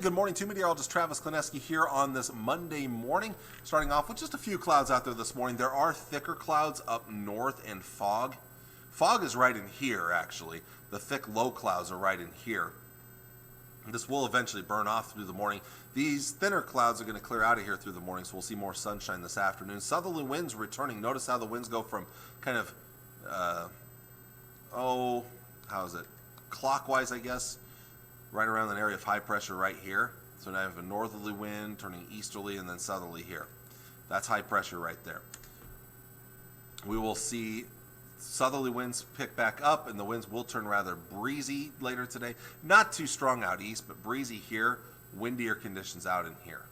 Good morning to meteorologist Travis Klineski here on this Monday morning. Starting off with just a few clouds out there this morning. There are thicker clouds up north and fog. Fog is right in here, actually. The thick low clouds are right in here. This will eventually burn off through the morning. These thinner clouds are going to clear out of here through the morning, so we'll see more sunshine this afternoon. Southerly winds returning. Notice how the winds go from kind of, clockwise, I guess, right around an area of high pressure right here. So now I have a northerly wind turning easterly and then southerly here. That's high pressure right there. We will see southerly winds pick back up and the winds will turn rather breezy later today. Not too strong out east, but breezy here, windier conditions out in here.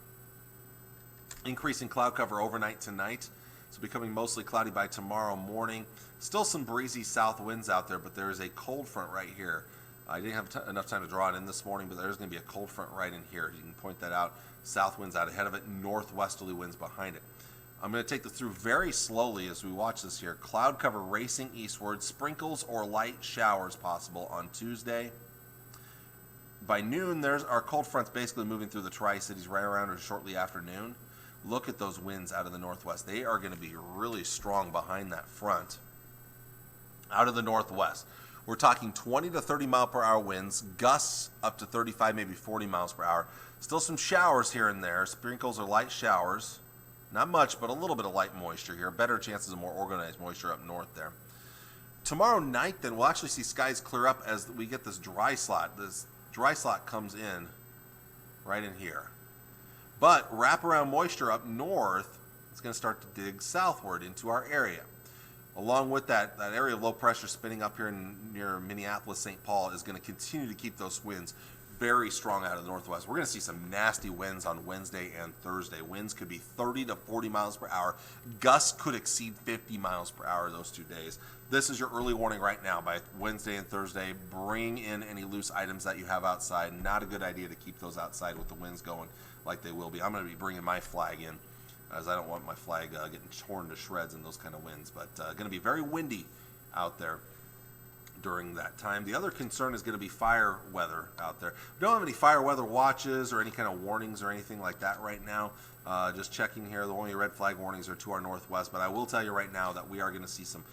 Increasing cloud cover overnight tonight. So becoming mostly cloudy by tomorrow morning. Still some breezy south winds out there, but there is a cold front right here. I didn't have enough time to draw it in this morning, but there's going to be a cold front right in here. You can point that out. South winds out ahead of it, northwesterly winds behind it. I'm going to take this through very slowly as we watch this here. Cloud cover racing eastward, sprinkles or light showers possible on Tuesday. By noon, there's our cold front's basically moving through the Tri-Cities right around or shortly after noon. Look at those winds out of the northwest. They are going to be really strong behind that front. Out of the northwest. We're talking 20 to 30 mile per hour winds, gusts up to 35, maybe 40 miles per hour. Still some showers here and there, sprinkles or light showers. Not much, but a little bit of light moisture here. Better chances of more organized moisture up north there. Tomorrow night, then, we'll actually see skies clear up as we get this dry slot. This dry slot comes in right in here. But wraparound moisture up north is going to start to dig southward into our area. Along with that area of low pressure spinning up here near Minneapolis, St. Paul is going to continue to keep those winds very strong out of the northwest. We're going to see some nasty winds on Wednesday and Thursday. Winds could be 30 to 40 miles per hour. Gusts could exceed 50 miles per hour those 2 days. This is your early warning right now. By Wednesday and Thursday, bring in any loose items that you have outside. Not a good idea to keep those outside with the winds going like they will be. I'm going to be bringing my flag in, as I don't want my flag getting torn to shreds in those kind of winds. But going to be very windy out there during that time. The other concern is going to be fire weather out there. We don't have any fire weather watches or any kind of warnings or anything like that right now. Just checking here, the only red flag warnings are to our northwest. But I will tell you right now that we are going to see some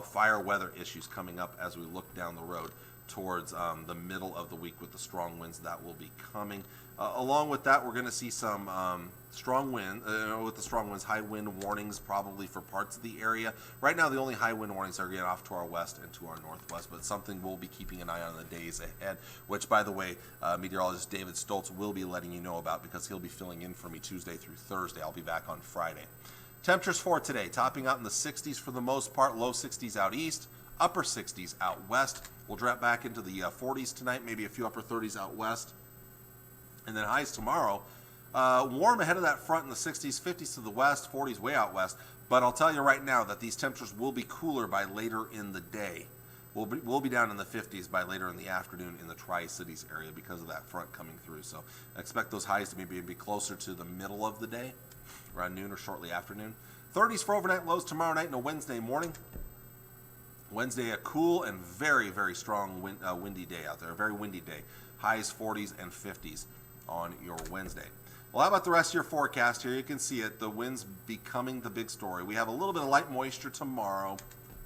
fire weather issues coming up as we look down the road towards the middle of the week with the strong winds that will be coming. Along with that, we're going to see some strong wind, with the strong winds, high wind warnings probably for parts of the area. Right now, the only high wind warnings are getting off to our west and to our northwest, but something we'll be keeping an eye on in the days ahead, which, by the way, meteorologist David Stoltz will be letting you know about because he'll be filling in for me Tuesday through Thursday. I'll be back on Friday. Temperatures for today, topping out in the 60s for the most part, low 60s out east, upper 60s out west. We'll drop back into the 40s tonight, maybe a few upper 30s out west. And then highs tomorrow, warm ahead of that front in the 60s, 50s to the west, 40s way out west. But I'll tell you right now that these temperatures will be cooler by later in the day. We'll be down in the 50s by later in the afternoon in the Tri-Cities area because of that front coming through. So I expect those highs to maybe be closer to the middle of the day, around noon or shortly after noon. 30s for overnight lows tomorrow night and a Wednesday morning. Wednesday, a cool and very, very strong windy day out there, a very windy day. Highs 40s and 50s on your Wednesday. Well, how about the rest of your forecast here? You can see it, the winds becoming the big story. We have a little bit of light moisture tomorrow,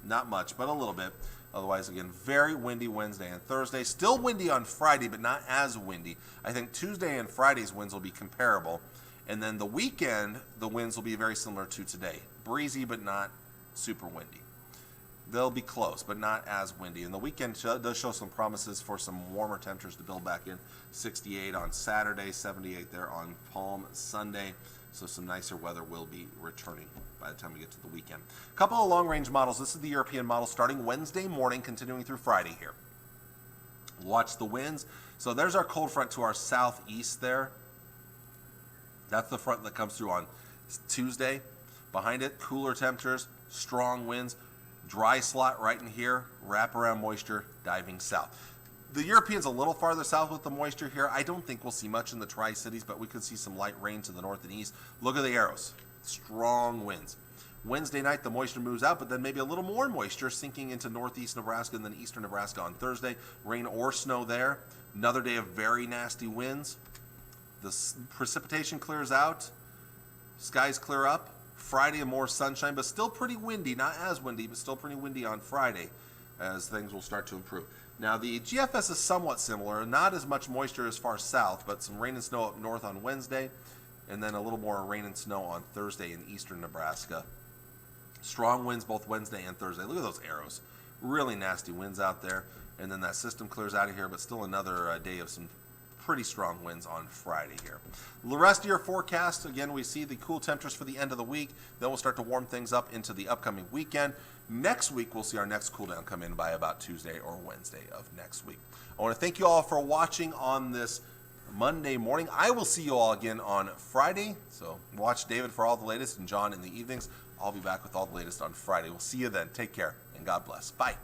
not much, but a little bit. Otherwise, again, very windy Wednesday and Thursday. Still windy on Friday, but not as windy. I think Tuesday and Friday's winds will be comparable. And then the weekend, the winds will be very similar to today. Breezy, but not super windy. They'll be close, but not as windy. And the weekend does show some promises for some warmer temperatures to build back in. 68 on Saturday, 78 there on Palm Sunday. So some nicer weather will be returning by the time we get to the weekend. A couple of long-range models. This is the European model starting Wednesday morning, continuing through Friday here. Watch the winds. So there's our cold front to our southeast there. That's the front that comes through on Tuesday. Behind it, cooler temperatures, strong winds. Dry slot right in here, wraparound moisture diving south. The Europeans a little farther south with the moisture here. I don't think we'll see much in the Tri-Cities, but we could see some light rain to the north and east. Look at the arrows. Strong winds. Wednesday night, the moisture moves out, but then maybe a little more moisture sinking into northeast Nebraska and then eastern Nebraska on Thursday. Rain or snow there. Another day of very nasty winds. precipitation clears out, skies clear up. Friday, more sunshine, but still pretty windy. Not as windy, but still pretty windy on Friday, as things will start to improve. Now, the GFS is somewhat similar. Not as much moisture as far south, but some rain and snow up north on Wednesday, and then a little more rain and snow on Thursday in eastern Nebraska. Strong winds both Wednesday and Thursday. Look at those arrows. Really nasty winds out there. And then that system clears out of here, but still another day of some pretty strong winds on Friday here. The rest of your forecast, again, we see the cool temperatures for the end of the week. Then we'll start to warm things up into the upcoming weekend. Next week, we'll see our next cool down come in by about Tuesday or Wednesday of next week. I want to thank you all for watching on this Monday morning. I will see you all again on Friday. So watch David for all the latest and John in the evenings. I'll be back with all the latest on Friday. We'll see you then. Take care and God bless. Bye.